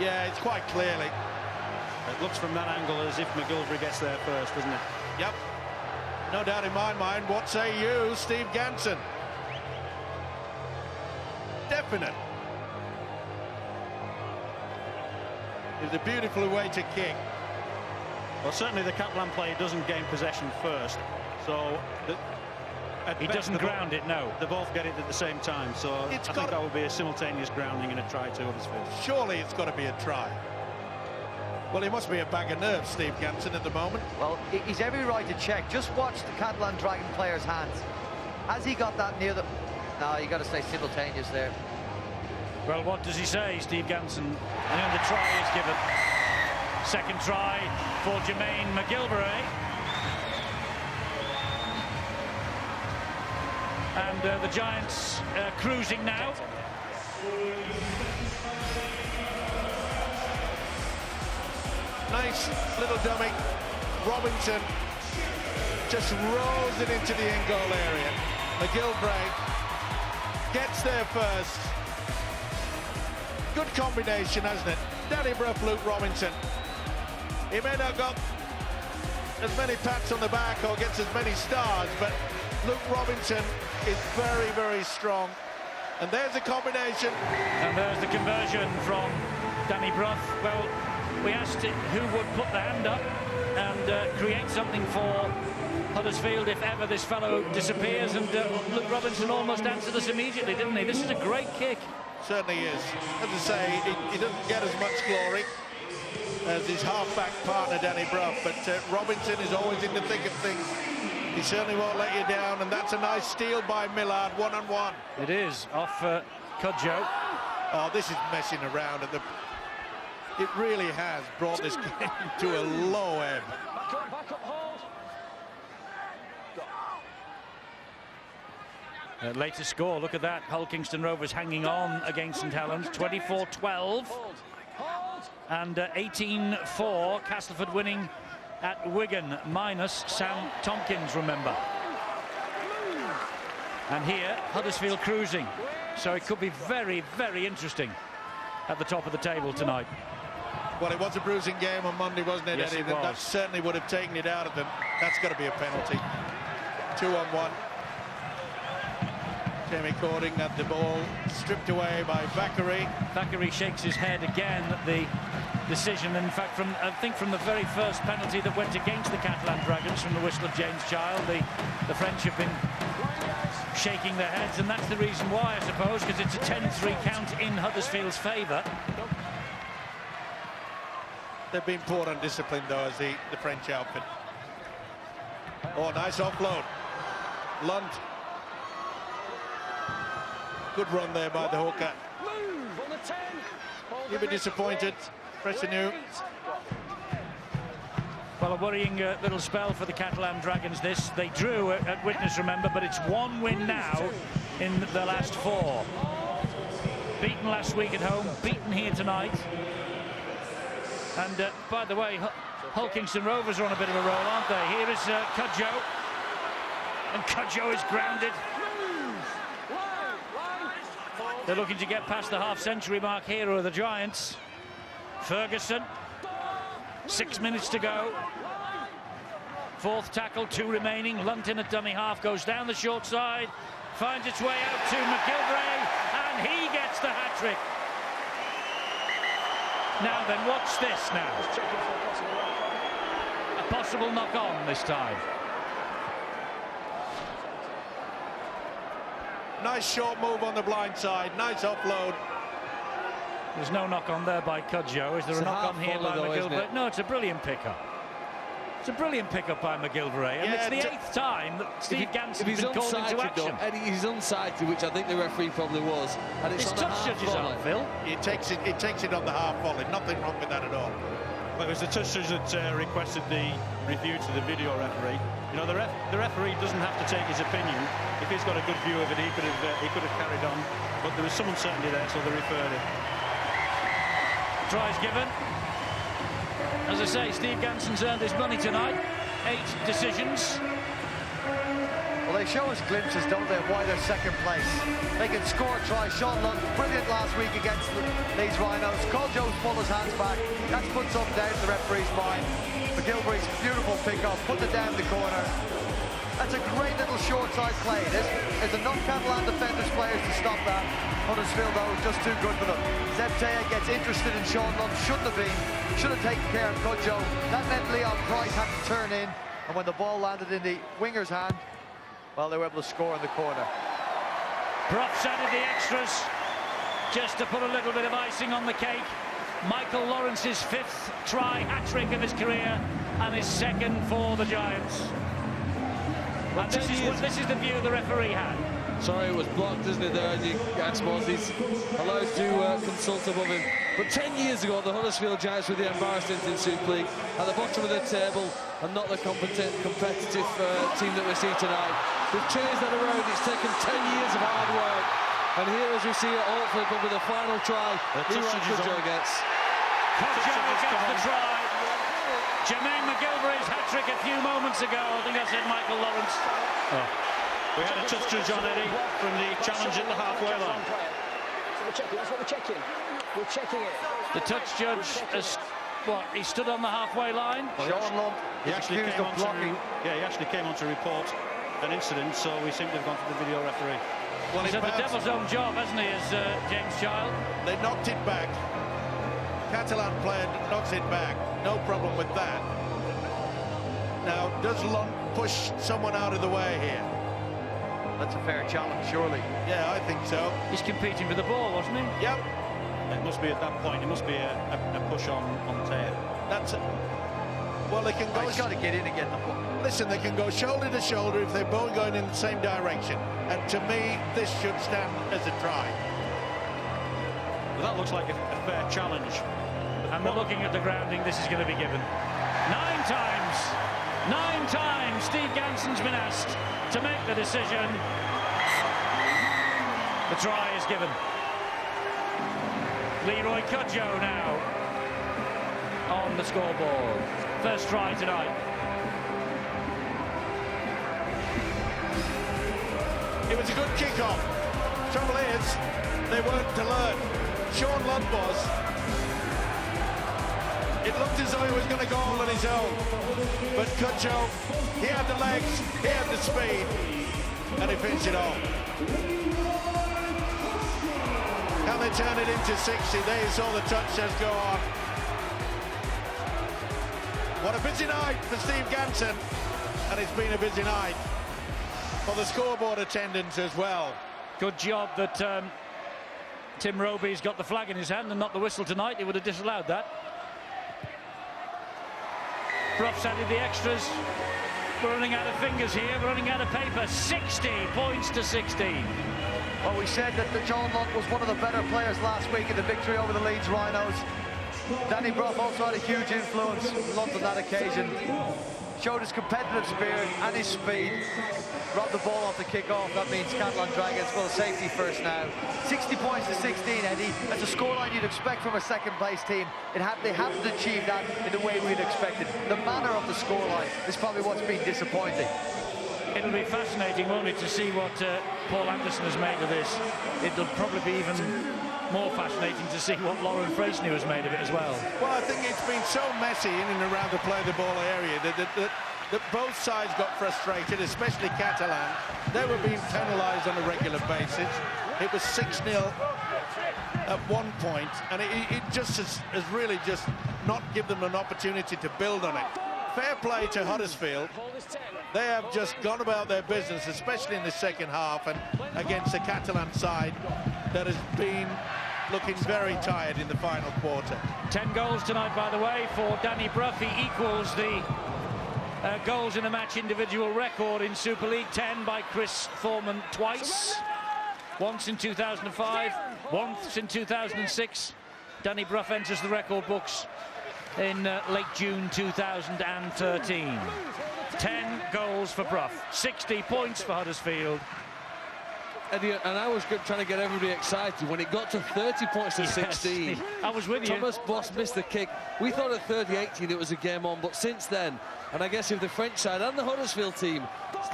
Yeah, it's quite clearly. It looks from that angle as if McGilvery gets there first, doesn't it? Yep. No doubt in my mind. What say you, Steve Ganson? Definite. It's a beautiful way to kick. Well, certainly the Catalan player doesn't gain possession first, so he doesn't ground it. No, they both get it at the same time. So I think that would be a simultaneous grounding and a try to Huddersfield. Surely it's got to be a try. Well, he must be a bag of nerves, Steve Ganson, at the moment. Well, he's every right to check. Just watch the Catalan Dragon player's hands. Has he got that near the... No, you got to say simultaneous there. Well, what does he say, Steve Ganson? And then the try is given. Second try for Jermaine McGilvery. And the Giants cruising now. Nice little dummy. Robinson just rolls it into the in-goal area. McGilvery gets there first. Good combination, hasn't it? Danny Brough, Luke Robinson. He may not got as many pats on the back or gets as many stars, but Luke Robinson is very, very strong. And there's a combination. And there's the conversion from Danny Brough. Well, we asked who would put the hand up and create something for Huddersfield if ever this fellow disappears, and Luke Robinson almost answered us immediately, didn't he? This is a great kick. Certainly is. As I say, he doesn't get as much glory as his half-back partner Danny Brough, but Robinson is always in the thick of things. He certainly won't let you down, and that's a nice steal by Millard, one-on-one. It is, off Cudjoe. Oh, this is messing around at the... It really has brought this game to a low ebb. Later score, look at that. Hull Kingston Rovers hanging on against St Helens, 24-12. And 18-4, Castleford winning at Wigan, minus Sam Tompkins, remember. And here, Huddersfield cruising. So it could be very, very interesting at the top of the table tonight. Well, it was a bruising game on Monday, wasn't it, Yes, Eddie? it was. That certainly would have taken it out of them. That's got to be a penalty. 2-on-1. Jamie Cording had the ball stripped away by Thackeray. Thackeray shakes his head again at the decision. In fact, I think from the very first penalty that went against the Catalan Dragons from the whistle of James Child, the French have been shaking their heads, and that's the reason why, I suppose, because it's a 10-3 count in Huddersfield's favour. They've been poor on discipline, though, as the French outfit. Oh, nice offload. Lund. Good run there by the hooker. You'll be disappointed. Fresh anew. Well, a worrying little spell for the Catalan Dragons, this. They drew at Witness, remember, but it's one win now in the last 4. Beaten last week at home, beaten here tonight. And, by the way, Hull Kingston Rovers are on a bit of a roll, aren't they? Here is Cudjoe. And Cudjoe is grounded. They're looking to get past the half-century mark here, are the Giants. Ferguson. 6 minutes to go. 4th tackle, 2 remaining. Lunton at dummy half goes down the short side, finds its way out to McGilvray, and he gets the hat-trick. Now then, what's this now? A possible knock-on this time. Nice short move on the blind side. Nice offload. There's no knock-on there by Cudjoe. Is there a knock-on here by McGilvray? No, it's a brilliant pick-up. It's a brilliant pick-up by McGilvray, and yeah, it's the 8th time that Steve Ganson's been called into action. Though, and he's unsighted, which I think the referee probably was. And it's touch judges out, Phil. He takes it on the half volley. Nothing wrong with that at all. Well, it was the touch judge that requested the review to the video referee. You know, the referee doesn't have to take his opinion. If he's got a good view of it, he could have carried on. But there was some uncertainty there, so they referred it. Tries given. As I say, Steve Ganson's earned his money tonight. 8 decisions. Well, they show us glimpses, don't they, of why they're second place. They can score tries. Sean Lund, brilliant last week against these Rhinos. Cudjoe's pulled his hands back. That's put something down to the referee's mind. McGilvry's beautiful pick-up, put it down the corner. That's a great little short-side play. There's enough Catalan defenders, players to stop that. Huddersfield, though, just too good for them. Zebtea gets interested in Sean Lund. Shouldn't have been. Should have taken care of Cudjoe. That meant Leon Price had to turn in. And when the ball landed in the winger's hand, well, they were able to score in the corner. Profs added the extras just to put a little bit of icing on the cake. Michael Lawrence's 5th try hat-trick of his career and his 2nd for the Giants. And this is the view the referee had. Sorry, it was blocked, isn't it, there? And I suppose he's allowed to consult above him. But 10 years ago, the Huddersfield Giants were the embarrassed in Super League, at the bottom of the table, and not the competitive team that we see tonight. We've changed that around. It's taken 10 years of hard work. And here, as we see it, hopefully, but with the final try, Cudjoe gets. Cudjoe gets the try. Jermaine McGilvry's hat-trick a few moments ago. I think I said Michael Lawrence. Oh. We had a touch judge on Eddie from the challenge at the halfway line. That's what we're checking. We're checking it. The touch judge has, what, he stood on the halfway line? Sean Lund He actually accused of blocking. he actually came on to report an incident, so we seem to have gone to the video referee. Well, He's had the devil's own job, hasn't he, as James Child? They knocked it back. Catalan player knocks it back. No problem with that. Now, does Lund push someone out of the way here? That's a fair challenge, surely. Yeah, I think so. He's competing for the ball, wasn't he? Yep. It must be at that point. It must be a push on tape. That's it. Well, they can go. He's got to get in and get the ball. Listen, they can go shoulder to shoulder if they're both going in the same direction. And to me, this should stand as a try. But that looks like a fair challenge. And they're looking at the grounding. This is going to be given. 9 times. 9 times Steve Ganson's been asked to make the decision. The try is given. Leroy Cudjoe now on the scoreboard. First try tonight. It was a good kick-off. Trouble is, they weren't to learn. Sean Lund was. It looked as though he was going to go all on his own. But Cudjoe, he had the legs, he had the speed. and he finished it off. Can they turn it into 60? There you saw the touches go on. What a busy night for Steve Ganson, and it's been a busy night for the scoreboard attendants as well. Good job that Tim Roby's got the flag in his hand and not the whistle tonight. He would have disallowed that. Bruff's added the extras. We're running out of fingers here. We're running out of paper. 60 points to 16. Well, we said that John Lunt was one of the better players last week in the victory over the Leeds Rhinos. Danny Bruff also had a huge influence. Lunt on that occasion showed his competitive spirit and his speed. Robbed the ball off the kick-off. That means Catalan Dragons will safety first now. 60 points to 16, Eddie. That's a scoreline you'd expect from a second-place team. They haven't achieved that in the way we'd expected. The manner of the scoreline is probably what's been disappointing. It'll be fascinating, won't it, to see what Paul Anderson has made of this. It'll probably be even more fascinating to see what Lauren Frasney has made of it as well. Well, I think it's been so messy in and around the play-the-ball area that both sides got frustrated, especially Catalan. They were being penalised on a regular basis. It was 6-0 at one point, and it just has really just not given them an opportunity to build on it. Fair play to Huddersfield. They have just gone about their business, especially in the second half, and against the Catalan side that has been looking very tired in the final quarter. 10 goals tonight, by the way, for Danny Bruff. He equals the goals in a match individual record in Super League. 10 by Chris Foreman twice. Once in 2005, once in 2006. Danny Bruff enters the record books in late June 2013. 10 goals for Bruff, 60 points for Huddersfield. Eddie, and I was trying to get everybody excited when it got to 30 points to 16. I was with you. Thomas Boss missed the kick. We thought at 30-18 it was a game on, but since then, and I guess if the French side and the Huddersfield team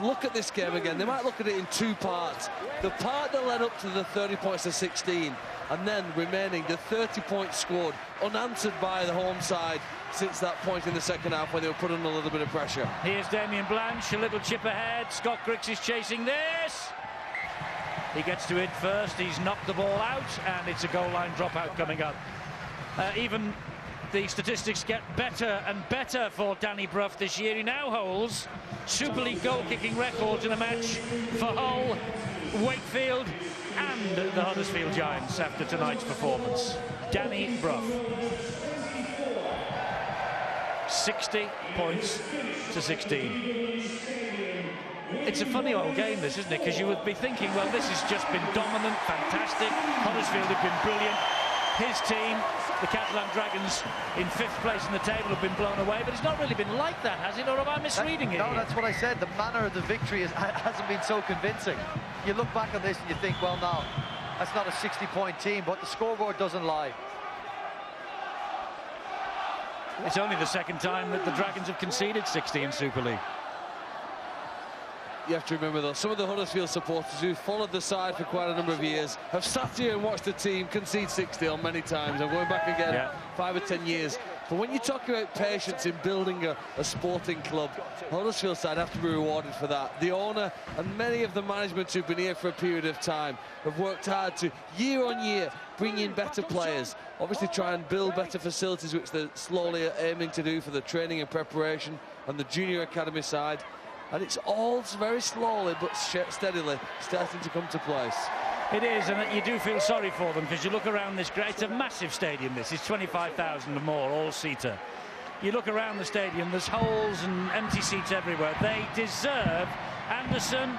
look at this game again, they might look at it in two parts. The part that led up to the 30 points to 16, and then remaining the 30 points scored unanswered by the home side since that point in the second half when they were put under a little bit of pressure. Here's Damien Blanche, a little chip ahead. Scott Griggs is chasing this. He gets to it first, he's knocked the ball out, and it's a goal line dropout coming up. Even the statistics get better and better for Danny Bruff this year. He now holds Super League goal-kicking records in a match for Hull, Wakefield and the Huddersfield Giants after tonight's performance. Danny Bruff. 60 points to 16. It's a funny old game, this, isn't it? Because you would be thinking, well, this has just been dominant, fantastic. Huddersfield have been brilliant. His team, the Catalan Dragons, in 5th place in the table, have been blown away. But it's not really been like that, has it? Or am I misreading it? No, that's what I said. The manner of the victory hasn't been so convincing. You look back on this and you think, well, no, that's not a 60-point team, but the scoreboard doesn't lie. It's only the second time that the Dragons have conceded 60 in Super League. You have to remember, though, some of the Huddersfield supporters who followed the side for quite a number of years have sat here and watched the team concede 60 on many times. I'm going back again 5 or 10 years. But when you talk about patience in building a sporting club, Huddersfield side have to be rewarded for that. The owner and many of the management who've been here for a period of time have worked hard to, year on year, bring in better players. Obviously try and build better facilities, which they're slowly aiming to do for the training and preparation on the junior academy side. And it's all very slowly but steadily starting to come to place. It is, and you do feel sorry for them, because you look around this great, it's a massive stadium, this is 25,000 or more, all-seater. You look around the stadium, there's holes and empty seats everywhere. They deserve, Anderson,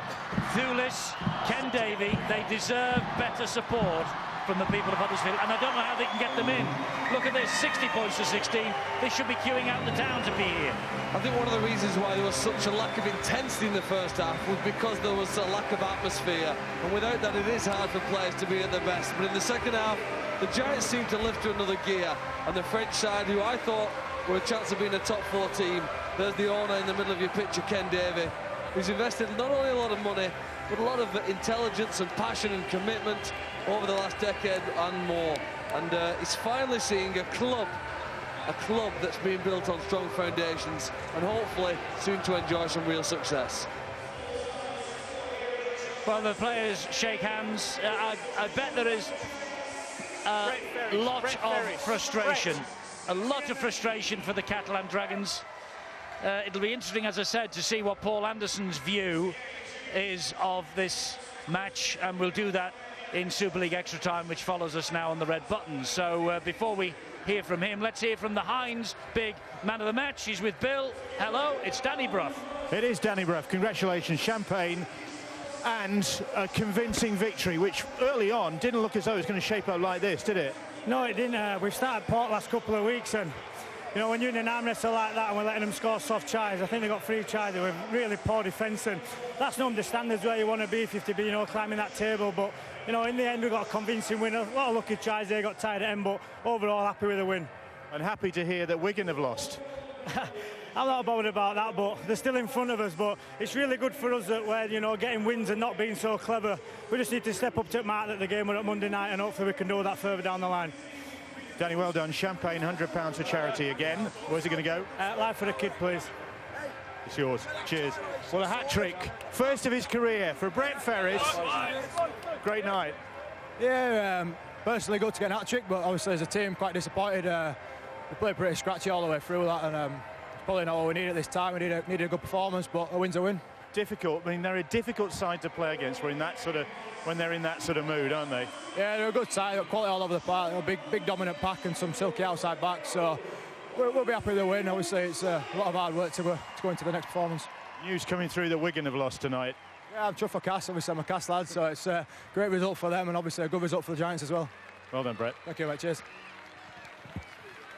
Thulis, Ken Davey, they deserve better support from the people of Huddersfield, and I don't know how they can get them in. Look at this, 60 points to 16. They should be queuing out the town to be here. I think one of the reasons why there was such a lack of intensity in the first half was because there was a lack of atmosphere, and without that it is hard for players to be at their best. But in the second half, the Giants seemed to lift to another gear, and the French side, who I thought were a chance of being a top 4 team, there's the owner in the middle of your picture, Ken Davey, who's invested not only a lot of money, but a lot of intelligence and passion and commitment over the last decade and more. And he's finally seeing a club that's being built on strong foundations, and hopefully soon to enjoy some real success. Well, the players shake hands. I bet there is a lot of frustration. A lot of frustration for the Catalan Dragons. It'll be interesting, as I said, to see what Paul Anderson's view is of this match, and we'll do that in Super League Extra Time, which follows us now on the red button. So before we hear from him, let's hear from the Heinz big man of the match. He's with Bill. Hello, it's Danny Brough. It is Danny Brough. Congratulations, champagne, and a convincing victory, which early on didn't look as though it was going to shape up like this, did it? No, it didn't. We've started Port last couple of weeks, and you know, when you're in an arm wrestle like that and we're letting them score soft tries, I think they got 3 tries. They were really poor defence, and that's not the standards where you want to be if you have to be, you know, climbing that table. But you know, in the end, we got a convincing win. A lot of lucky tries there, got tired at end, but overall happy with the win. And happy to hear that Wigan have lost. I'm not bothered about that, but they're still in front of us. But it's really good for us that we're, you know, getting wins and not being so clever. We just need to step up to the mark at the game. We're at Monday night, and hopefully we can do that further down the line. Danny, well done. Champagne, £100 for charity again. Where's it going to go? Life for the kid, please. It's yours. Cheers. Well, a hat-trick. First of his career for Brett Ferris. Great night. Yeah, personally good to get an hat-trick, but obviously as a team quite disappointed. We played pretty scratchy all the way through that, and it's probably not what we need at this time. We needed a good performance, but a win's a win. Difficult. I mean, they're a difficult side to play against when they're in that sort of mood, aren't they? Yeah, they're a good side. They've got quality all over the park. They're a big dominant pack and some silky outside backs. So we'll be happy with the win. Obviously, it's a lot of hard work to go into the next performance. News coming through that Wigan have lost tonight. Yeah, I'm chuffed for Cass. Obviously, I'm a Cass lad, so it's a great result for them, and obviously a good result for the Giants as well. Well done, Brett. Thank you, mate. Cheers.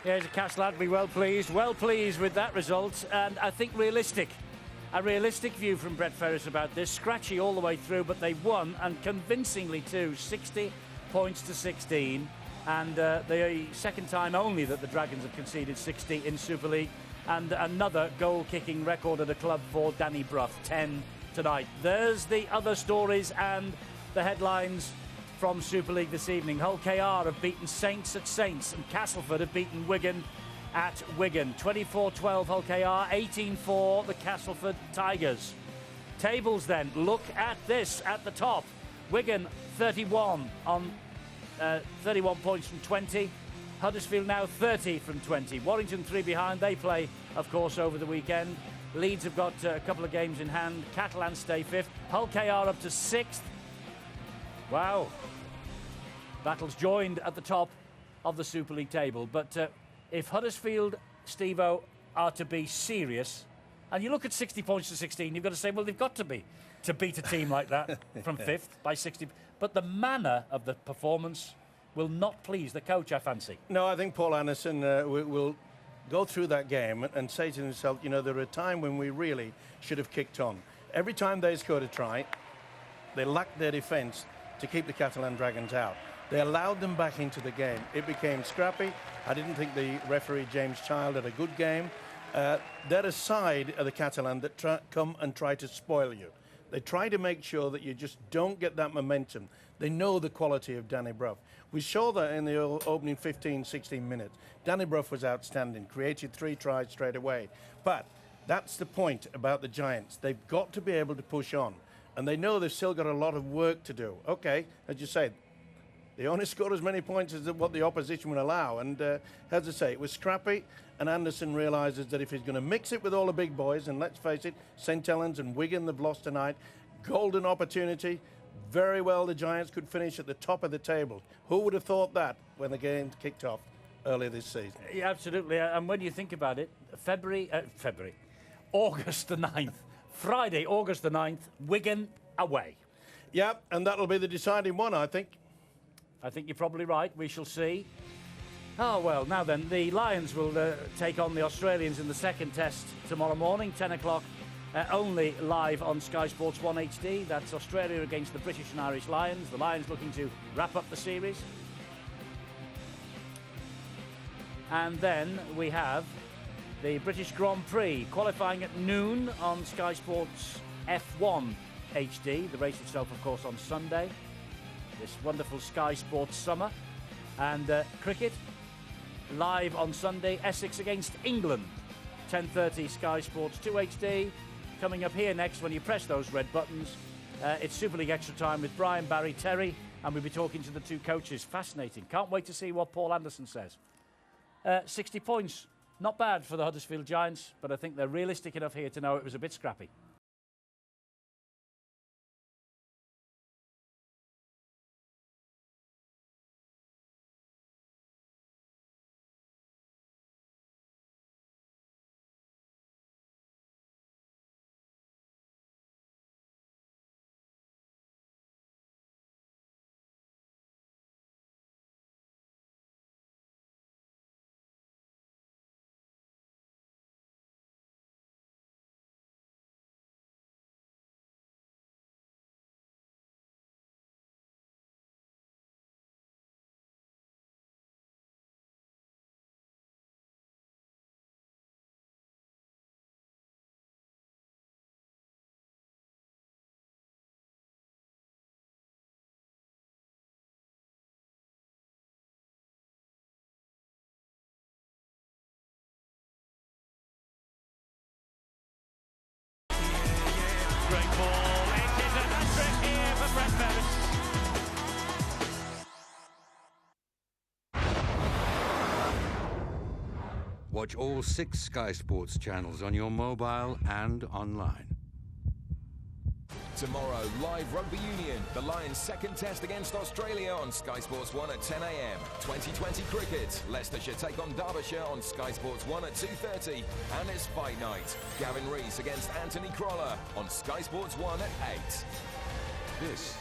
Yeah, he's a Cass lad. Be well pleased with that result, and I think a realistic view from Brett Ferris about this. Scratchy all the way through, but they won, and convincingly too, 60 points to 16, and the second time only that the Dragons have conceded 60 in Super League, and another goal-kicking record at the club for Danny Brough, 10 tonight. There's the other stories and the headlines from Super League this evening. Hull KR have beaten Saints at Saints, and Castleford have beaten Wigan at Wigan. 24-12 Hull KR, 18-4 the Castleford Tigers. Tables then, look at this at the top. Wigan 31 on 31 points from 20. Huddersfield now 30 from 20. Warrington 3 behind. They play, of course, over the weekend. Leeds have got a couple of games in hand. Catalan stay 5th. Hull KR up to 6th. Wow. Battles joined at the top of the Super League table. But if Huddersfield, Steve-O, are to be serious, and you look at 60 points to 16, you've got to say, well, they've got to be, to beat a team like that from 5th by 60. But the manner of the performance will not please the coach, I fancy. No, I think Paul Anderson will go through that game and say to himself, you know, there are a time when we really should have kicked on. Every time they scored a try, they lacked their defence to keep the Catalan Dragons out. They allowed them back into the game. It became scrappy. I didn't think the referee, James Child, had a good game. They're a side of the Catalan that come and try to spoil you. They try to make sure that you just don't get that momentum. They know the quality of Danny Brough. We saw that in the opening 15, 16 minutes. Danny Brough was outstanding, created 3 tries straight away. But that's the point about the Giants. They've got to be able to push on. And they know they've still got a lot of work to do. Okay, as you say, they only scored as many points as what the opposition would allow. And as I say, it was scrappy. And Anderson realises that if he's going to mix it with all the big boys, and let's face it, St Helens and Wigan have lost tonight, golden opportunity. Very well the Giants could finish at the top of the table. Who would have thought that when the game kicked off earlier this season? Yeah, absolutely. And when you think about it, August the 9th, Friday, August the 9th, Wigan away. Yeah, and that'll be the deciding one, I think. I think you're probably right. We shall see. Oh, well, now then, the Lions will take on the Australians in the second test tomorrow morning, 10 o'clock, only live on Sky Sports 1 HD. That's Australia against the British and Irish Lions. The Lions looking to wrap up the series. And then we have the British Grand Prix qualifying at noon on Sky Sports F1 HD. The race itself, of course, on Sunday. This wonderful Sky Sports summer. And cricket, live on Sunday, Essex against England. 10:30 Sky Sports 2 HD. Coming up here next, when you press those red buttons, It's Super League Extra Time with Brian, Barry, Terry, and we'll be talking to the two coaches. Fascinating. Can't wait to see what Paul Anderson says. 60 points. Not bad for the Huddersfield Giants, but I think they're realistic enough here to know it was a bit scrappy. Great ball. It is a hat-trick here for Brent Meredith. Watch all 6 Sky Sports channels on your mobile and online. Tomorrow, live rugby union. The Lions' second test against Australia on Sky Sports 1 at 10 a.m. 2020 cricket. Leicestershire take on Derbyshire on Sky Sports 1 at 2:30. And it's fight night. Gavin Rees against Anthony Crolla on Sky Sports 1 at 8. This